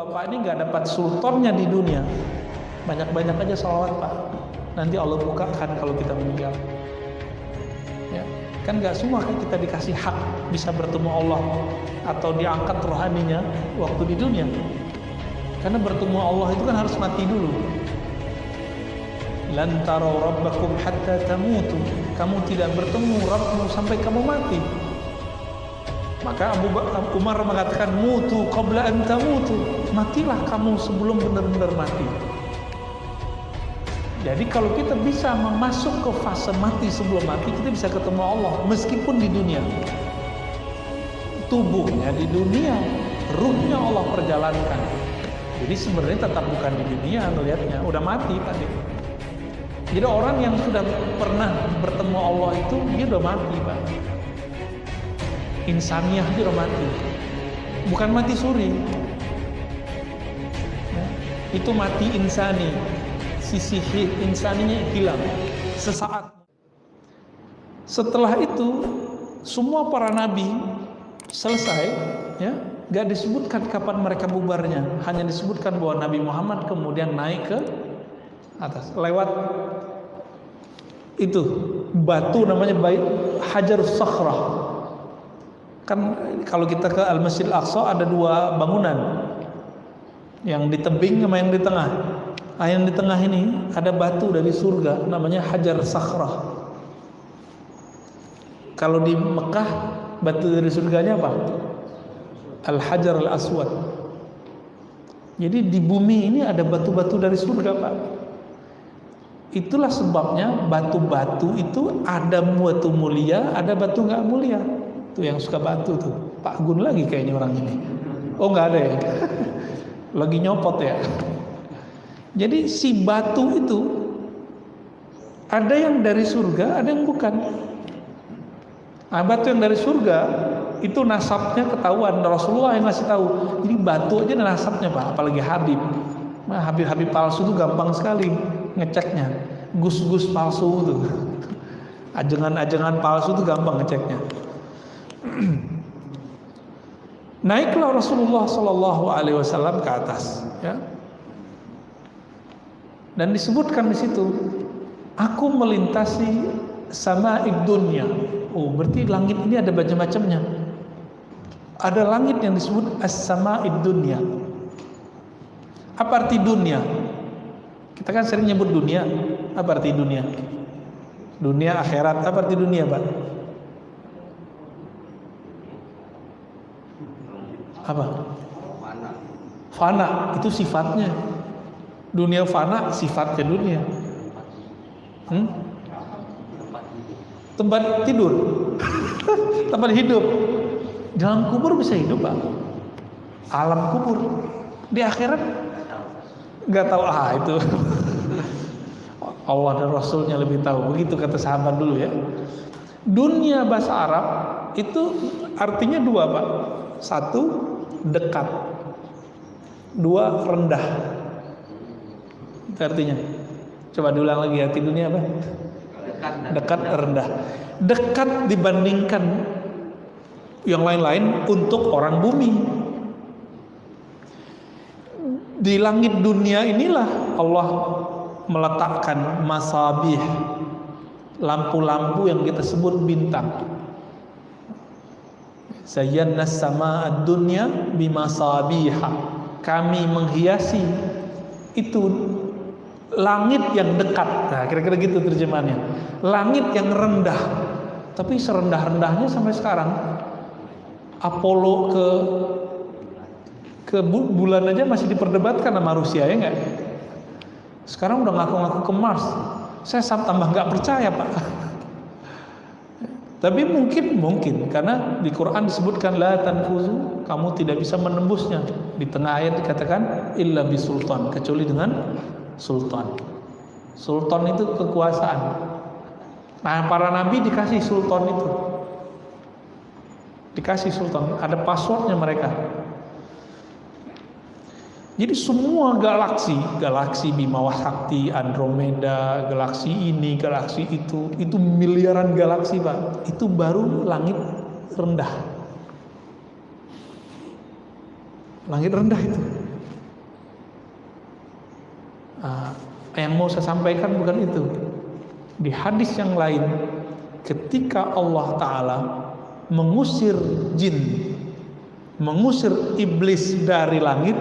bapak ini nggak dapat sultannya di dunia, banyak-banyak aja sholawat Pak. Nanti Allah bukakan kalau kita meninggal. Ya, kan nggak semua kan kita dikasih hak bisa bertemu Allah atau diangkat rohaninya waktu di dunia. Karena bertemu Allah itu kan harus mati dulu. Lan tarau rabbakum hatta tamutu. Kamu tidak bertemu Rabbmu sampai kamu mati. Maka Umar mengatakan mutu qabla an tamutu. Matilah kamu sebelum benar-benar mati. Jadi kalau kita bisa masuk ke fase mati sebelum mati, kita bisa ketemu Allah meskipun di dunia. Tubuhnya di dunia, ruhnya Allah perjalankan. Jadi sebenarnya tetap bukan di dunia melihatnya, udah mati tadi. Jadi orang yang sudah pernah bertemu Allah itu dia udah mati, Pak. Insaniah dia udah mati. Bukan mati suri. Ya, itu mati insani. Sisi insaninya hilang sesaat. Setelah itu semua para nabi selesai, ya, gak disebutkan kapan mereka bubarnya, hanya disebutkan bahwa Nabi Muhammad kemudian naik ke atas lewat itu batu namanya Bait Hajarus Sakhrah. Kan kalau kita ke Al-Masjid Al-Aqsa ada dua bangunan, yang di tebing sama yang di tengah. Yang di tengah ini ada batu dari surga namanya Hajar Sakhrah. Kalau di Mekah batu dari surganya apa? Al-Hajar Al-Aswad. Jadi di bumi ini ada batu-batu dari surga, Pak. Itulah sebabnya batu-batu itu ada batu mulia, ada batu nggak mulia. Tuh yang suka batu tuh Pak Gun lagi kayaknya orang ini. Oh nggak ada ya? Lagi nyopot ya. Jadi si batu itu ada yang dari surga, ada yang bukan. Nah, batu yang dari surga itu nasabnya ketahuan, Rasulullah yang ngasih tahu. Jadi batu aja nasabnya Pak, apalagi Habib. Nah, Habib palsu itu gampang sekali ngeceknya. Gus-gus palsu tuh. Ajengan-ajengan palsu itu gampang ngeceknya. Naiklah Rasulullah SAW ke atas, ya. Dan disebutkan di situ, aku melintasi sama'id dunya. Oh, berarti langit ini ada macam-macamnya. Ada langit yang disebut as-sama'id dunya. Apa arti dunia? Kita kan sering nyebut dunia. Apa arti dunia? Dunia akhirat. Apa arti dunia, Pak? Apa? Fana. Itu sifatnya. Dunia fana, sifatnya dunia. Tempat tidur. Tempat hidup. Dalam kubur bisa hidup, Pak. Alam kubur. Di akhirat nggak tahu. Itu Allah dan Rasulnya lebih tahu. Begitu kata sahabat dulu ya. Dunia bahasa Arab itu artinya dua, Pak. Satu, dekat. Dua, rendah. Itu artinya. Coba diulang lagi, arti dunia apa? Dekat, rendah. Dekat dibandingkan yang lain-lain untuk orang bumi. Di langit dunia inilah Allah meletakkan masabih, lampu-lampu yang kita sebut bintang. Zayyana as-samaa'a ad-dunya bimasabiha. Kami menghiasi itu langit yang dekat. Nah, kira-kira gitu terjemahannya. Langit yang rendah. Tapi serendah-rendahnya sampai sekarang Apollo ke bulan aja masih diperdebatkan sama Rusia, ya enggak? Sekarang udah ngaku-ngaku ke Mars. Saya tambah nggak percaya, Pak. Tapi mungkin karena di Quran disebutkan la tanfuzu, kamu tidak bisa menembusnya. Di tengah ayat dikatakan illa bisultan, kecuali dengan sultan. Sultan itu kekuasaan. Nah, para nabi dikasih sultan itu. Dikasih sultan, ada passwordnya mereka. Jadi semua galaksi Bima Sakti, Andromeda, galaksi ini, galaksi itu miliaran galaksi, Pak. Itu baru langit rendah. Langit rendah itu. Yang mau saya sampaikan bukan itu. Di hadis yang lain, ketika Allah Ta'ala mengusir jin, mengusir iblis dari langit,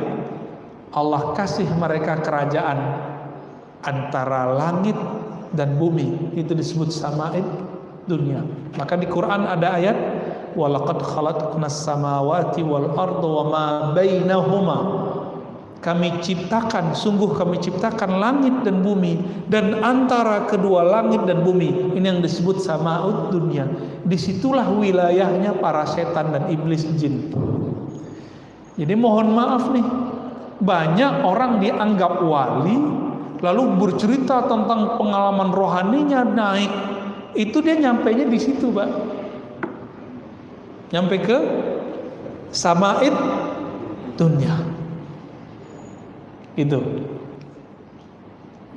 Allah kasih mereka kerajaan antara langit dan bumi. Itu disebut sama'id dunia. Maka di Quran ada ayat, walaqad khalaqnas samawati wal arda wama bainahuma. Kami ciptakan, sungguh kami ciptakan langit dan bumi, dan antara kedua langit dan bumi. Ini yang disebut sama'ud dunia. Disitulah wilayahnya para setan dan iblis jin. Jadi mohon maaf nih, banyak orang dianggap wali, lalu bercerita tentang pengalaman rohaninya naik. Itu dia nyampainya di situ, Pak. Nyampe ke sama'id dunia. Itu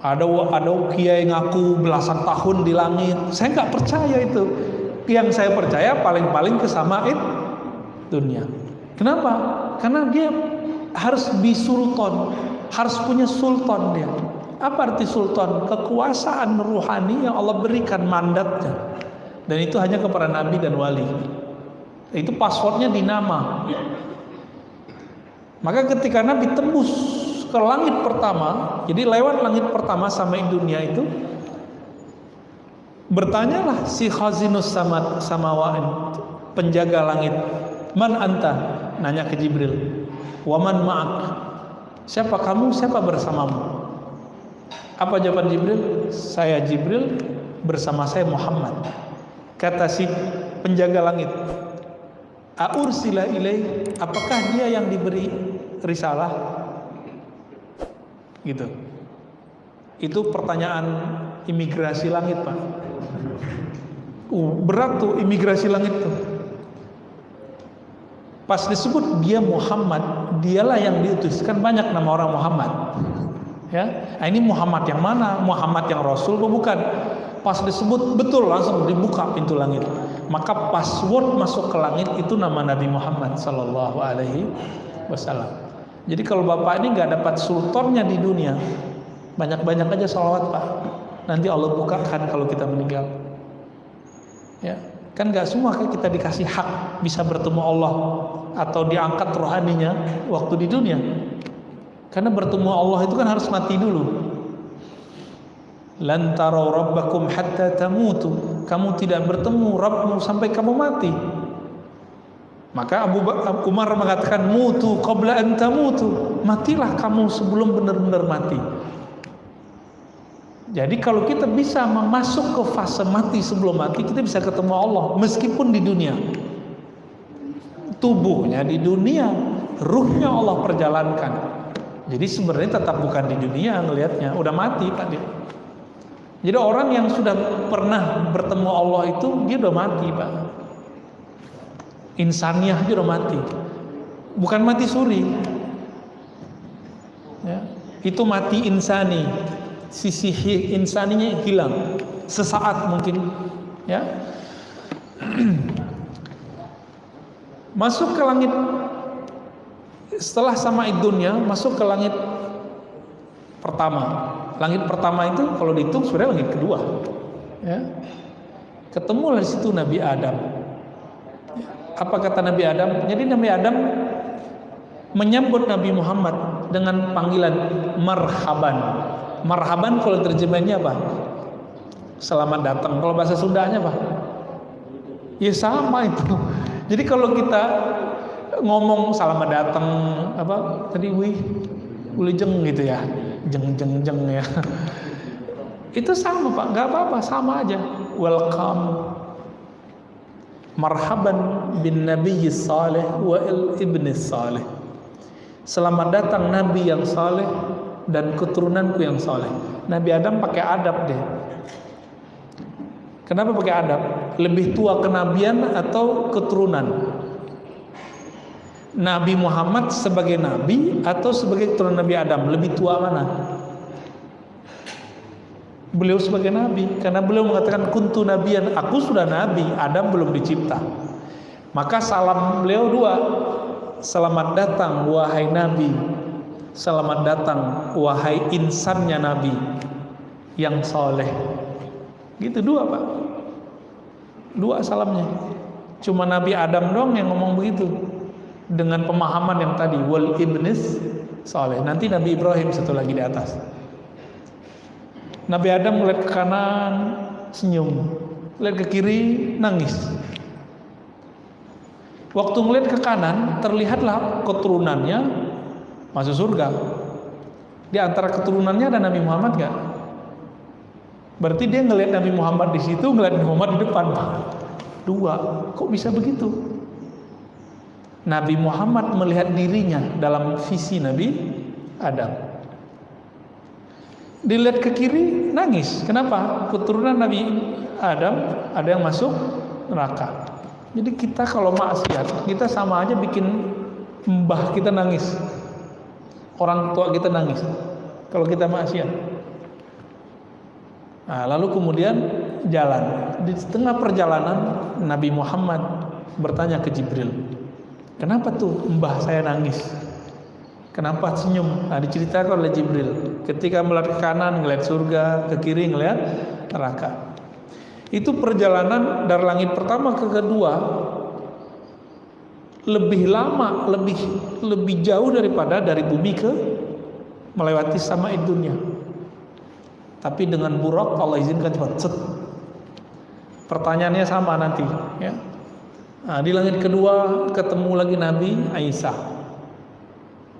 ada kiai ngaku belasan tahun di langit. Saya nggak percaya itu. Yang saya percaya paling-paling ke sama'id dunia. Kenapa? Karena dia harus bisultan, harus punya sultan dia. Apa arti sultan? Kekuasaan ruhani yang Allah berikan mandatnya. Dan itu hanya kepada nabi dan wali. Itu passwordnya di nama. Maka ketika Nabi tembus ke langit pertama, jadi lewat langit pertama sampai dunia itu, bertanyalah si khazinus samawa'in, penjaga langit, man anta, nanya ke Jibril, waman ma'ak, siapa kamu, siapa bersamamu? Apa jawaban Jibril? Saya Jibril, bersama saya Muhammad. Kata si penjaga langit, aursila ilai, apakah dia yang diberi risalah? Gitu. Itu pertanyaan imigrasi langit, Pak. Berat tuh imigrasi langit tuh. Pas disebut dia Muhammad, dialah yang diutus. Kan banyak nama orang Muhammad. Ya, ini Muhammad yang mana? Muhammad yang Rasul atau bukan? Pas disebut betul langsung dibuka pintu langit. Maka password masuk ke langit itu nama Nabi Muhammad sallallahu alaihi wasallam. Jadi kalau Bapak ini nggak dapat sultannya di dunia, banyak-banyak aja sholawat, Pak. Nanti Allah bukakan kalau kita meninggal. Ya, kan nggak semua kan kita dikasih hak bisa bertemu Allah atau diangkat rohaninya waktu di dunia. Karena bertemu Allah itu kan harus mati dulu. Lan tarau rabbakum hatta tamutu. Kamu tidak bertemu Rabbmu sampai kamu mati. Maka Abu Umar mengatakan mutu qabla an tamutu. Matilah kamu sebelum benar-benar mati. Jadi kalau kita bisa masuk ke fase mati sebelum mati, kita bisa ketemu Allah meskipun di dunia. Tubuhnya di dunia, ruhnya Allah perjalankan. Jadi sebenarnya tetap bukan di dunia ngelihatnya, udah mati Pak dia. Jadi orang yang sudah pernah bertemu Allah itu dia udah mati, Pak. Insaniah aja udah mati. Bukan mati suri. Ya, itu mati insani. Sisi insaninya hilang sesaat mungkin, ya. Masuk ke langit setelah sama'id dunia, masuk ke langit pertama. Langit pertama itu kalau dihitung sebenarnya langit kedua, ya. Ketemulah di situ Nabi Adam. Apa kata Nabi Adam? Jadi Nabi Adam menyambut Nabi Muhammad dengan panggilan marhaban. Marhaban kalau terjemahannya apa? Selamat datang. Kalau bahasa Sundanya apa? Ya sama itu. Jadi kalau kita ngomong selamat datang apa tadi wilujeng gitu ya, jeng ya. Itu sama Pak, nggak apa-apa, sama aja. Welcome. Marhaban bin nabiyyi salih wa ibni salih. Selamat datang Nabi yang saleh dan keturunanku yang saleh. Nabi Adam pakai adab deh. Kenapa pakai adab? Lebih tua kenabian atau keturunan? Nabi Muhammad sebagai nabi atau sebagai keturunan Nabi Adam? Lebih tua mana? Beliau sebagai nabi, karena beliau mengatakan kuntu nabiyan, aku sudah nabi, Adam belum dicipta. Maka salam beliau dua, selamat datang wahai nabi, selamat datang wahai insannya Nabi yang soleh. Gitu dua Pak, dua salamnya. Cuma Nabi Adam doang yang ngomong begitu dengan pemahaman yang tadi wal ibnis soleh. Nanti Nabi Ibrahim satu lagi di atas. Nabi Adam ngeliat ke kanan senyum, lihat ke kiri nangis. Waktu ngeliat ke kanan terlihatlah keturunannya masuk surga. Di antara keturunannya ada Nabi Muhammad gak? Berarti dia ngeliat Nabi Muhammad di situ, ngeliat Nabi Muhammad di depan. Dua, kok bisa begitu? Nabi Muhammad melihat dirinya dalam visi Nabi Adam. Dilihat ke kiri nangis. Kenapa? Keturunan Nabi Adam ada yang masuk neraka. Jadi kita kalau maksiat, kita sama aja bikin mbah kita nangis, orang tua kita nangis kalau kita maksiat. Nah, lalu kemudian jalan. Di tengah perjalanan Nabi Muhammad bertanya ke Jibril, kenapa tuh mbah saya nangis? Kenapa senyum? Nah, diceritakan oleh Jibril. Ketika melihat ke kanan ngelihat surga, ke kiri ngelihat neraka. Itu perjalanan dari langit pertama ke kedua lebih lama, lebih jauh daripada dari bumi ke melewati sama'id dunia. Tapi dengan Buraq Allah izinkan cepat. Pertanyaannya sama nanti, ya. Nah, di langit kedua ketemu lagi Nabi Isa.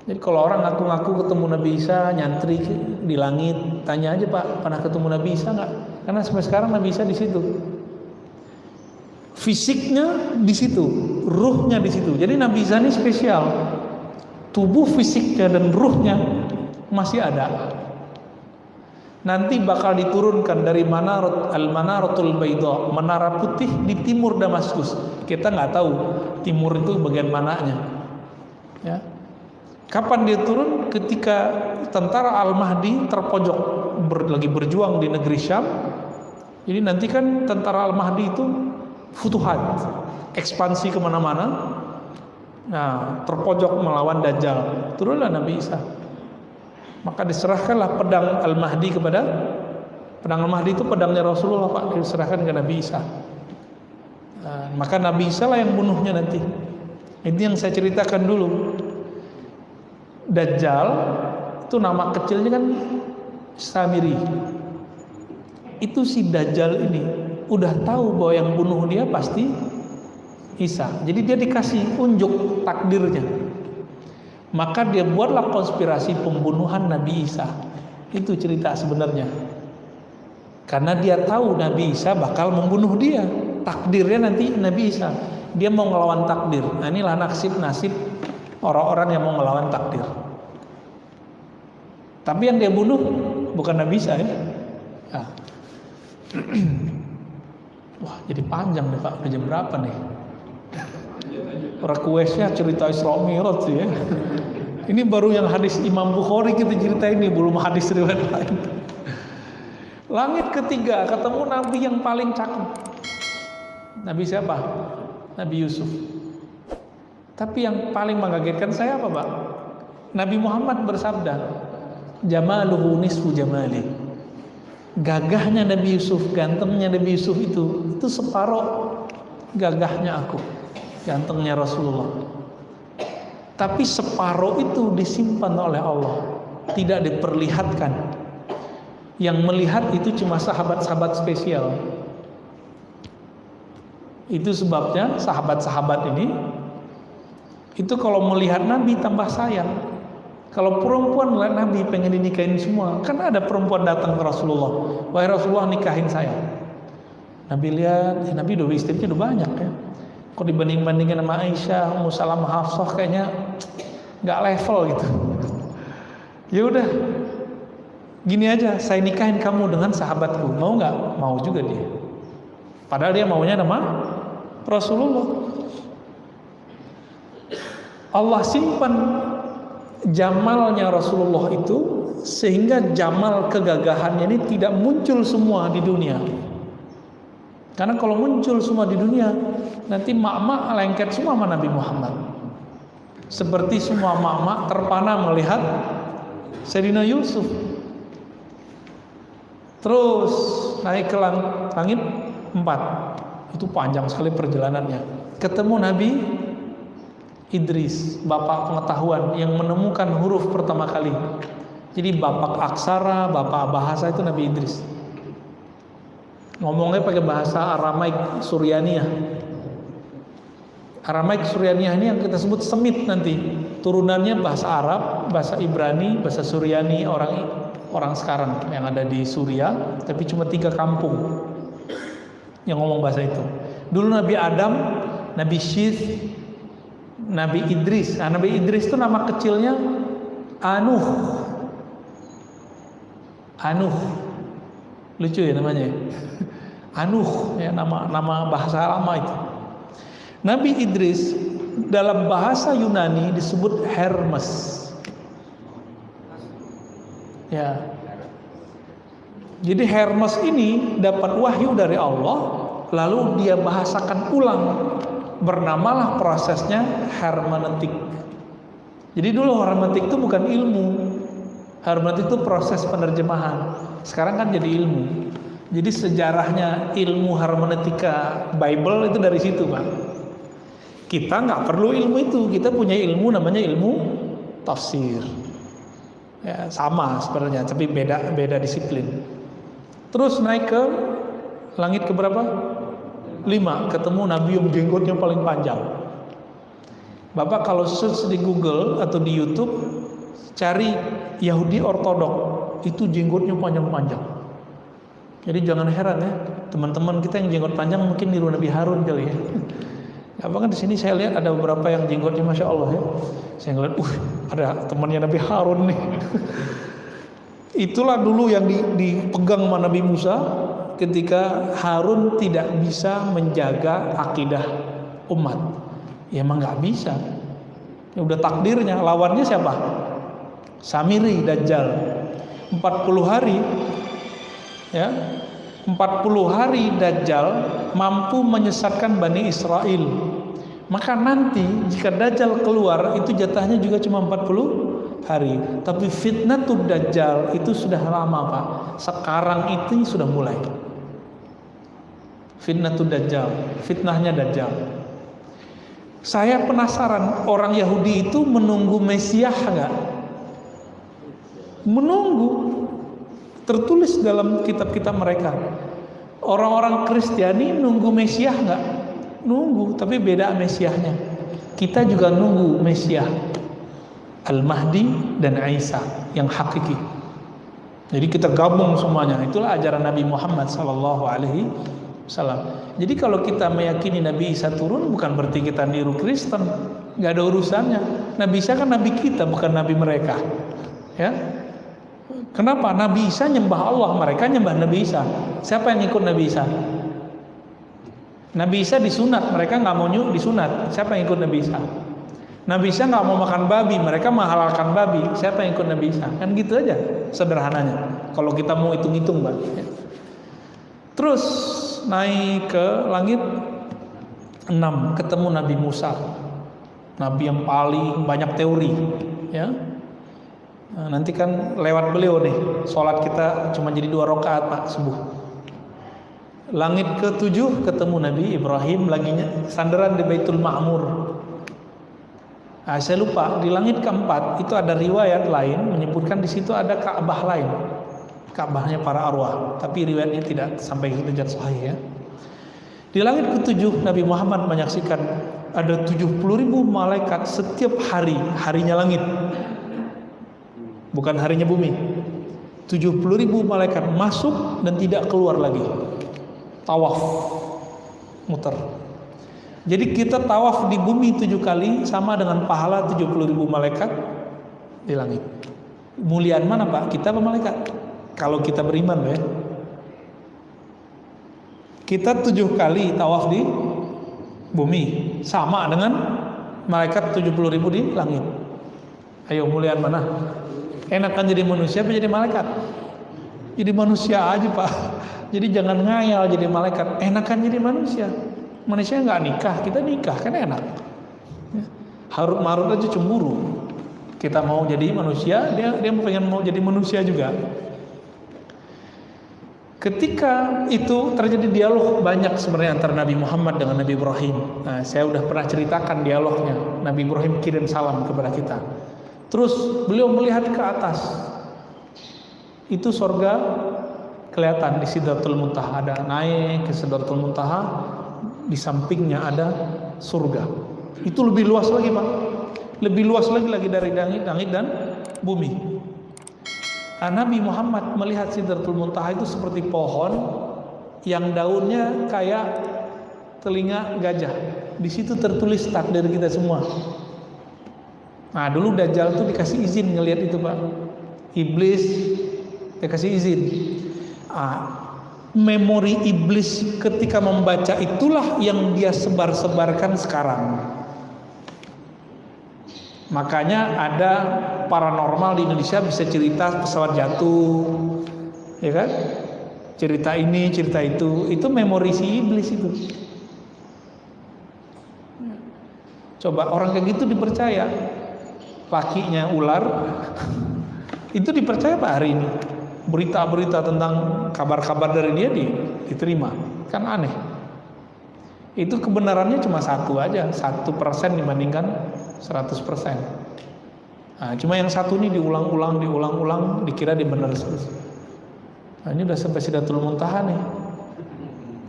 Jadi kalau orang ngaku-ngaku ketemu Nabi Isa nyantri di langit, tanya aja Pak, pernah ketemu Nabi Isa nggak? Karena sampai sekarang Nabi Isa di situ. Fisiknya di situ, ruhnya di situ. Jadi Nabi Isa ini spesial. Tubuh fisiknya dan ruhnya masih ada. Nanti bakal diturunkan dari Al-Manaratul Baidha, menara putih di timur Damaskus. Kita nggak tahu timur itu bagian mananya. Ya. Kapan dia turun? Ketika tentara Al-Mahdi terpojok lagi berjuang di negeri Syam. Jadi nanti kan tentara Al-Mahdi itu futuhat, ekspansi kemana-mana. Nah, terpojok melawan Dajjal. Turunlah Nabi Isa. Maka diserahkanlah pedang Al-Mahdi kepada pedang Al-Mahdi itu pedangnya Rasulullah Pak, diserahkan ke Nabi Isa. Nah, maka Nabi Isa lah yang bunuhnya nanti. Ini yang saya ceritakan dulu. Dajjal itu nama kecilnya kan Samiri. Itu si Dajjal ini udah tahu bahwa yang bunuh dia pasti Isa. Jadi dia dikasih unjuk takdirnya. Maka dia buatlah konspirasi pembunuhan Nabi Isa. Itu cerita sebenarnya. Karena dia tahu Nabi Isa bakal membunuh dia. Takdirnya nanti Nabi Isa. Dia mau ngelawan takdir. Nah, inilah nasib orang-orang yang mau melawan takdir. Tapi yang dia bunuh bukan Nabi Isa ya. Nah. Wah, jadi panjang nih Pak. Udah jam berapa nih? Requestnya cerita Isra Mi'raj ya. Ini baru yang hadis Imam Bukhari kita cerita ini, belum hadis riwayat lain. Langit ketiga ketemu Nabi yang paling cakep. Nabi siapa? Nabi Yusuf. Tapi yang paling mengagetkan saya apa Pak? Nabi Muhammad bersabda, jamaluhu nisfu jamali. Gagahnya Nabi Yusuf, gantengnya Nabi Yusuf itu separuh gagahnya aku, gantengnya Rasulullah. Tapi separuh itu disimpan oleh Allah, tidak diperlihatkan. Yang melihat itu cuma sahabat-sahabat spesial. Itu sebabnya sahabat-sahabat ini itu kalau melihat Nabi tambah sayang. Kalau perempuan melihat Nabi pengen dinikahin semua. Kan ada perempuan datang ke Rasulullah, wahai Rasulullah nikahin saya. Nabi lihat, Nabi udah istrinya udah banyak ya. Kok dibanding-bandingin sama Aisyah, Ummu Salamah, Hafsah kayaknya nggak level gitu. Ya udah, gini aja, saya nikahin kamu dengan sahabatku. Mau nggak? Mau juga dia. Padahal dia maunya nama Rasulullah. Allah simpan jamalnya Rasulullah itu sehingga jamal kegagahannya ini tidak muncul semua di dunia. Karena kalau muncul semua di dunia, nanti mak-mak lengket semua sama Nabi Muhammad. Seperti semua mak-mak terpana melihat Sayyidina Yusuf. Terus naik ke langit 4. Itu panjang sekali perjalanannya. Ketemu Nabi Idris, bapak pengetahuan yang menemukan huruf pertama kali. Jadi bapak aksara, bapak bahasa itu Nabi Idris. Ngomongnya pakai bahasa Aramaik Suryaniyah. Aramaik Suryaniyah ini yang kita sebut Semit nanti. Turunannya bahasa Arab, bahasa Ibrani, bahasa Suryani orang sekarang yang ada di Suriah, tapi cuma 3 kampung yang ngomong bahasa itu. Dulu Nabi Adam, Nabi Syith, Nabi Idris. Nah, Nabi Idris itu nama kecilnya Anuh. Anuh. Lucu ya namanya. Anuh ya, nama bahasa lama itu. Nabi Idris dalam bahasa Yunani disebut Hermes. Ya. Jadi Hermes ini dapat wahyu dari Allah, lalu dia bahasakan ulang. Bernamalah prosesnya hermeneutik. Jadi dulu hermeneutik itu bukan ilmu. Hermeneutik itu proses penerjemahan. Sekarang kan jadi ilmu. Jadi sejarahnya ilmu hermeneutika Bible itu dari situ, Pak. Kita nggak perlu ilmu itu. Kita punya ilmu namanya ilmu tafsir. Ya, sama sebenarnya, tapi beda disiplin. Terus naik ke langit ke berapa? 5, ketemu Nabi yang jenggotnya paling panjang. Bapak kalau search di Google atau di YouTube, cari Yahudi Ortodok, itu jenggotnya panjang-panjang. Jadi jangan heran ya, teman-teman kita yang jenggot panjang mungkin niru Nabi Harun kali ya. Bahkan di sini saya lihat ada beberapa yang jenggotnya Masya Allah ya. Saya ngeliat, ada temannya Nabi Harun nih. Itulah dulu yang dipegang sama Nabi Musa ketika Harun tidak bisa menjaga akidah umat. Ya emang nggak bisa. Ya udah takdirnya. Lawannya siapa? Samiri Dajjal. 40 hari ya. 40 hari Dajjal mampu menyesatkan Bani Israel. Maka nanti jika Dajjal keluar itu jatahnya juga cuma 40 hari. Tapi fitnatul Dajjal itu sudah lama, Pak. Sekarang itu sudah mulai. Fitnatul Dajjal, fitnahnya Dajjal. Saya penasaran, orang Yahudi itu menunggu Mesias enggak? Menunggu. Tertulis dalam kitab-kitab mereka. Orang-orang Kristiani nunggu Mesias enggak? Nunggu, tapi beda Mesiasnya. Kita juga nunggu Mesias Al-Mahdi dan Isa yang hakiki. Jadi kita gabung semuanya. Itulah ajaran Nabi Muhammad SAW. Jadi kalau kita meyakini Nabi Isa turun, bukan berarti kita niru Kristen. Gak ada urusannya. Nabi Isa kan Nabi kita, bukan Nabi mereka. Ya. Kenapa? Nabi Isa nyembah Allah, mereka nyembah Nabi Isa. Siapa yang ikut Nabi Isa? Nabi Isa disunat, mereka nggak mau disunat. Siapa yang ikut Nabi Isa? Nabi Isa nggak mau makan babi, mereka menghalalkan babi. Siapa yang ikut Nabi Isa? Kan gitu aja, sederhananya. Kalau kita mau hitung-hitung, Bang. Terus naik ke langit 6, ketemu Nabi Musa, Nabi yang paling banyak teori, ya. Nah, nanti kan lewat beliau nih, sholat kita cuma jadi 2 rakaat Pak subuh. Langit ke-7 ketemu Nabi Ibrahim lagi sandaran di Baitul Ma'mur. Nah, saya lupa di langit ke-4 itu ada riwayat lain menyebutkan di situ ada Ka'bah lain, Ka'bahnya para arwah, tapi riwayatnya tidak sampai ke derajat sahih ya. Di langit ke-7 Nabi Muhammad menyaksikan ada 70.000 malaikat setiap hari, harinya langit. Bukan harinya bumi. 70.000 malaikat masuk dan tidak keluar lagi. Tawaf muter. Jadi kita tawaf di bumi 7 kali sama dengan pahala 70.000 malaikat di langit. Muliaan mana Pak? Kita apa malaikat? Kalau kita beriman ya. Kita 7 kali tawaf di bumi sama dengan malaikat 70.000 di langit. Ayo muliaan mana? Enakan jadi manusia apa jadi malaikat? Jadi manusia aja Pak. Jadi jangan ngayal jadi malaikat. Enakan jadi manusia. Manusia nggak nikah, kita nikah kan enak. Harut marut aja cemburu. Kita mau jadi manusia, dia pengen mau jadi manusia juga. Ketika itu terjadi dialog banyak sebenarnya antara Nabi Muhammad dengan Nabi Ibrahim. Nah, saya udah pernah ceritakan dialognya. Nabi Ibrahim kirim salam kepada kita. Terus beliau melihat ke atas. Itu surga kelihatan di Sidratul Muntaha. Ada naik ke Sidratul Muntaha, di sampingnya ada surga. Itu lebih luas lagi, Pak. Lebih luas lagi dari langit dan bumi. Nah, Nabi Muhammad melihat Sidratul Muntaha itu seperti pohon yang daunnya kayak telinga gajah. Di situ tertulis takdir kita semua. Nah, dulu Dajjal tuh dikasih izin ngelihat itu, Pak. Iblis dikasih izin. Memori iblis ketika membaca itulah yang dia sebar-sebarkan sekarang. Makanya ada paranormal di Indonesia bisa cerita pesawat jatuh, ya kan? Cerita ini, cerita itu memori si iblis itu. Coba orang kayak gitu dipercaya, lakinya ular, itu dipercaya Pak hari ini. Berita-berita tentang kabar-kabar dari dia diterima, kan aneh. Itu kebenarannya cuma satu aja, 1% dibandingkan 100%. Nah, cuma yang satu ini diulang-ulang, dikira dibenar terus. Nah, ini udah sampai Sidratul Muntaha nih.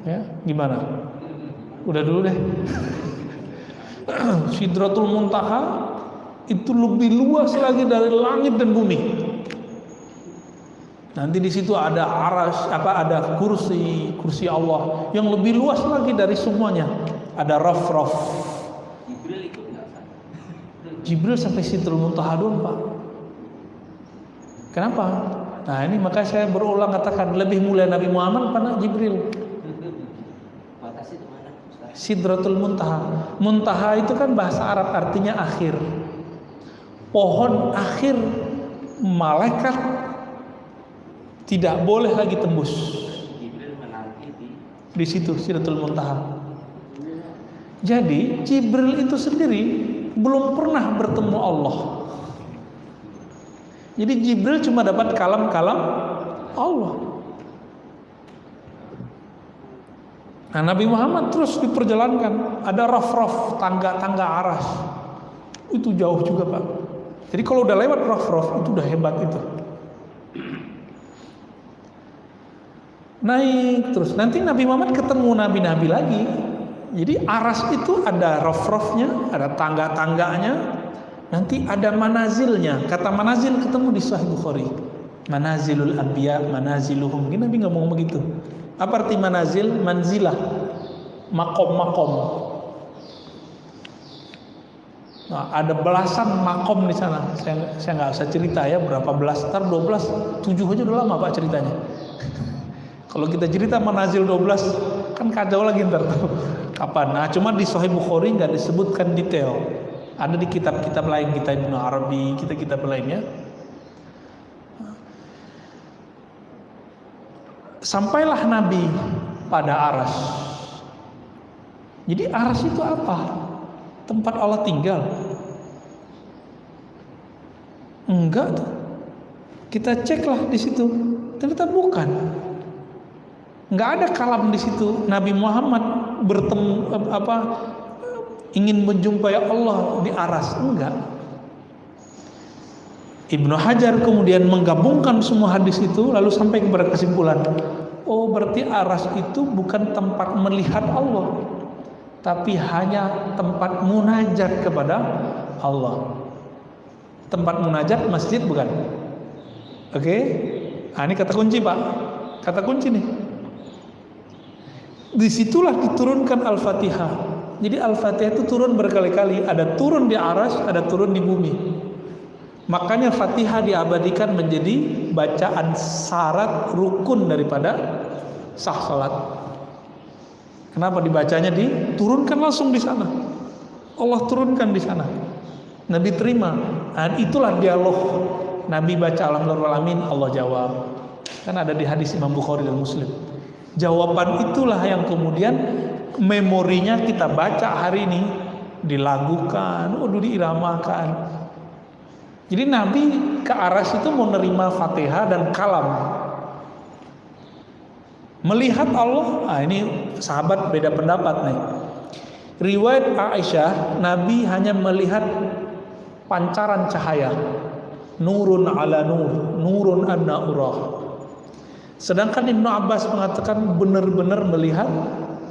Ya, gimana? Udah dulu deh. Sidratul Muntaha itu lebih luas lagi dari langit dan bumi. Nanti di situ ada arasy, ada kursi Allah yang lebih luas lagi dari semuanya. Ada raf-raf. Jibril sampai Sidratul Muntaha doang, Pak. Kenapa? Nah, ini maka saya berulang katakan lebih mulia Nabi Muhammad pada Jibril. Sidratul Muntaha. Muntaha itu kan bahasa Arab artinya akhir. Pohon akhir malaikat tidak boleh lagi tembus. Di situ Sidratul Muntaha. Jadi Jibril itu sendiri belum pernah bertemu Allah. Jadi Jibril cuma dapat kalam-kalam Allah. Nah, Nabi Muhammad terus diperjalankan, ada raf-raf, tangga-tangga arasy. Itu jauh juga, Pak. Jadi kalau udah lewat raf-raf itu udah hebat itu. Naik terus. Nanti Nabi Muhammad ketemu nabi-nabi lagi. Jadi aras itu ada raf-rafnya, ada tangga-tangganya, nanti ada manazilnya. Kata manazil ketemu di Sahih Bukhari. Manazilul anbiya, manaziluhum. Ini Nabi ngomong begitu. Apa arti manazil? Manzilah, makom-makom. Nah, ada belasan makom di sana. Saya nggak usah cerita ya berapa belas, ntar 12, 7 aja udah lama Pak ceritanya. Kalau kita cerita manazil 12 kan kacau lagi ntar tuh. Kapan? Nah, cuma di Sahih Bukhari nggak disebutkan detail. Ada di kitab-kitab lain, kitab Ibnu Arabi, kitab-kitab lainnya. Sampailah Nabi pada aras. Jadi aras itu apa? Tempat Allah tinggal? Enggak tuh. Kita ceklah di situ. Ternyata bukan. Enggak ada kalam di situ. Nabi Muhammad bertemu ingin menjumpai Allah di aras, enggak. Ibnu Hajar kemudian menggabungkan semua hadis itu lalu sampai kepada kesimpulan, oh berarti aras itu bukan tempat melihat Allah, tapi hanya tempat munajat kepada Allah. Tempat munajat masjid bukan? Oke? Nah, ini kata kunci Pak. Kata kunci nih. Disitulah diturunkan Al-Fatihah. Jadi Al-Fatihah itu turun berkali-kali. Ada turun di aras, ada turun di bumi. Makanya Fatihah diabadikan menjadi bacaan syarat rukun daripada sah salat. Kenapa dibacanya? Diturunkan langsung di sana. Allah turunkan di sana. Nabi terima. Dan itulah dialog. Nabi baca alhamdulillah alamin, Allah jawab. Kan ada di hadis Imam Bukhari dan Muslim. Jawaban itulah yang kemudian memorinya kita baca hari ini, dilagukan, diiramakan. Jadi Nabi ke Aras itu mau nerima Fatihah dan kalam. Melihat Allah, ini sahabat beda pendapat nih. Riwayat Aisyah, Nabi hanya melihat pancaran cahaya. Nurun ala nur, nurun anna urah. Sedangkan Ibnu Abbas mengatakan benar-benar melihat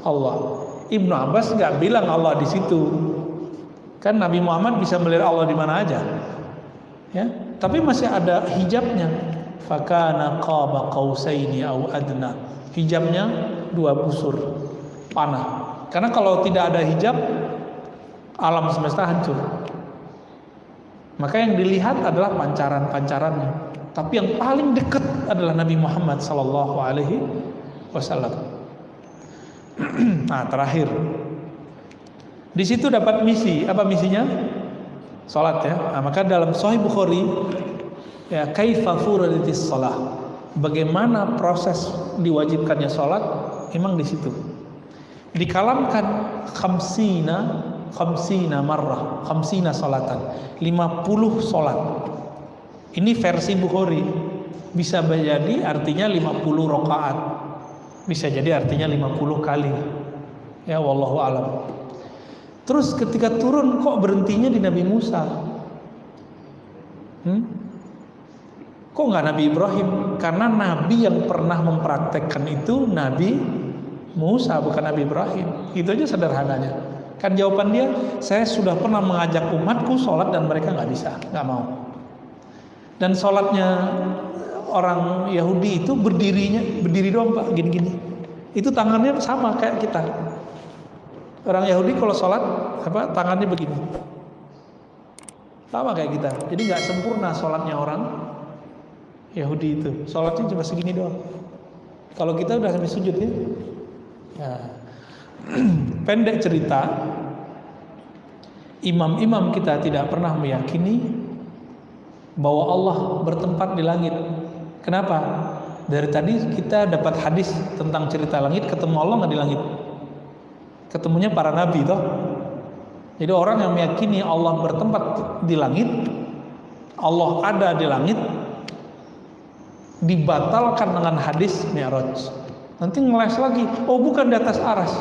Allah. Ibnu Abbas nggak bilang Allah di situ. Kan Nabi Muhammad bisa melihat Allah di mana aja. Ya, tapi masih ada hijabnya. Fakana qaba qausaini au adna. Hijabnya 2 busur panah. Karena kalau tidak ada hijab, alam semesta hancur. Maka yang dilihat adalah pancaran-pancarannya. Tapi yang paling dekat adalah Nabi Muhammad sallallahu alaihi wasallam. Nah, terakhir. Di situ dapat misi. Apa misinya? Salat ya. Nah, maka dalam Sahih Bukhari ya, kaifa furadatis shalah. Bagaimana proses diwajibkannya salat? Memang di situ. Dikalamkan khamsina marrah, khamsina salatan, 50 salat. Ini versi Bukhari. Bisa jadi artinya 50 rakaat. Bisa jadi artinya 50 kali. Ya wallahu alam. Terus ketika turun kok berhentinya di Nabi Musa? Kok nggak Nabi Ibrahim? Karena Nabi yang pernah mempraktekkan itu Nabi Musa, bukan Nabi Ibrahim. Itu aja sederhananya. Kan jawaban dia, saya sudah pernah mengajak umatku sholat dan mereka nggak bisa, nggak mau. Dan sholatnya orang Yahudi itu berdiri doang Pak, gini-gini. Itu tangannya sama kayak kita. Orang Yahudi kalau sholat tangannya begini, sama kayak kita. Jadi nggak sempurna sholatnya orang Yahudi itu. Sholatnya cuma segini doang. Kalau kita udah sampai sujud ya. Nah, pendek cerita, imam-imam kita tidak pernah meyakini bahwa Allah bertempat di langit. Kenapa? Dari tadi kita dapat hadis tentang cerita langit, ketemu Allah nggak di langit? Ketemunya para nabi toh. Jadi orang yang meyakini Allah bertempat di langit, Allah ada di langit, dibatalkan dengan hadis Mi'raj. Nanti ngeles lagi, oh bukan di atas aras.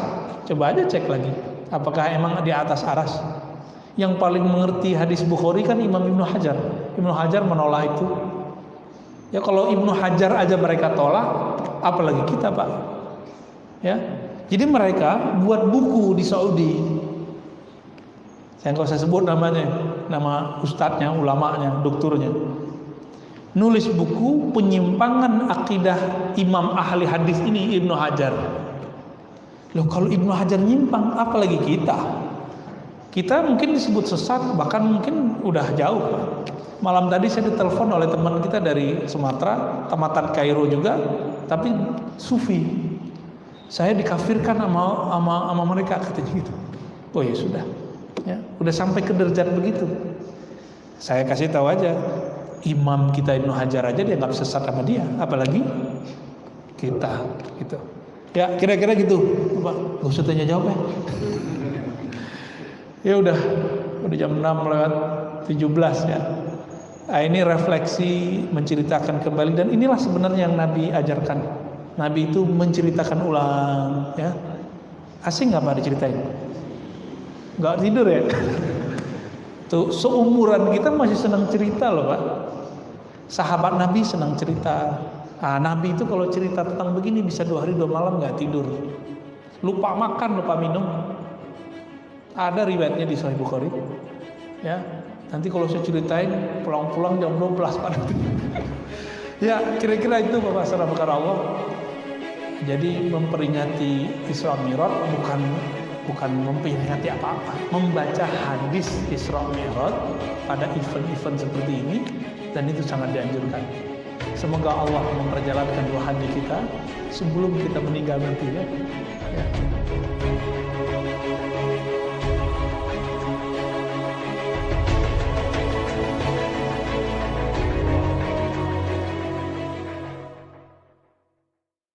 Coba aja cek lagi, apakah emang di atas aras? Yang paling mengerti hadis Bukhari kan Imam Ibnu Hajar. Ibnu Hajar menolak itu. Ya kalau Ibnu Hajar aja mereka tolak, apalagi kita Pak. Ya, jadi mereka buat buku di Saudi. Saya nggak usah sebut namanya, nama ustadznya, ulamanya, dokturnya. Nulis buku penyimpangan akidah imam ahli hadis ini Ibnu Hajar. Loh kalau Ibnu Hajar nyimpang, apalagi kita? Kita mungkin disebut sesat, bahkan mungkin udah jauh. Malam tadi saya ditelepon oleh teman kita dari Sumatera, tamatan Kairo juga, tapi sufi. Saya dikafirkan sama mereka katanya gitu. Oh ya sudah, ya udah sampai ke derajat begitu. Saya kasih tahu aja. Imam kita Ibnu Hajar aja dia nggak sesat sama dia, apalagi kita gitu. Ya kira-kira gitu. Pak, nggak usah tanya jawab ya. Ya udah jam 6:17 ya. Nah, ini refleksi menceritakan kembali, dan inilah sebenarnya yang Nabi ajarkan. Nabi itu menceritakan ulang ya. Asing nggak Pak diceritain? Nggak tidur ya? Tuh seumuran kita masih senang cerita loh Pak. Sahabat Nabi senang cerita. Nah, Nabi itu kalau cerita tentang begini bisa 2 hari 2 malam nggak tidur. Lupa makan, lupa minum. Ada riwayatnya di Sahih Bukhari. Ya, nanti kalau saya ceritain pulang-pulang jam 12 pada. Ya, kira-kira itu Bapak saudara Allah. Jadi memperingati Isra Mi'raj bukan memperingati apa-apa, membaca hadis Isra Mi'raj pada event-event seperti ini, dan itu sangat dianjurkan. Semoga Allah memperjalankan rohani kita sebelum kita meninggal nanti ya.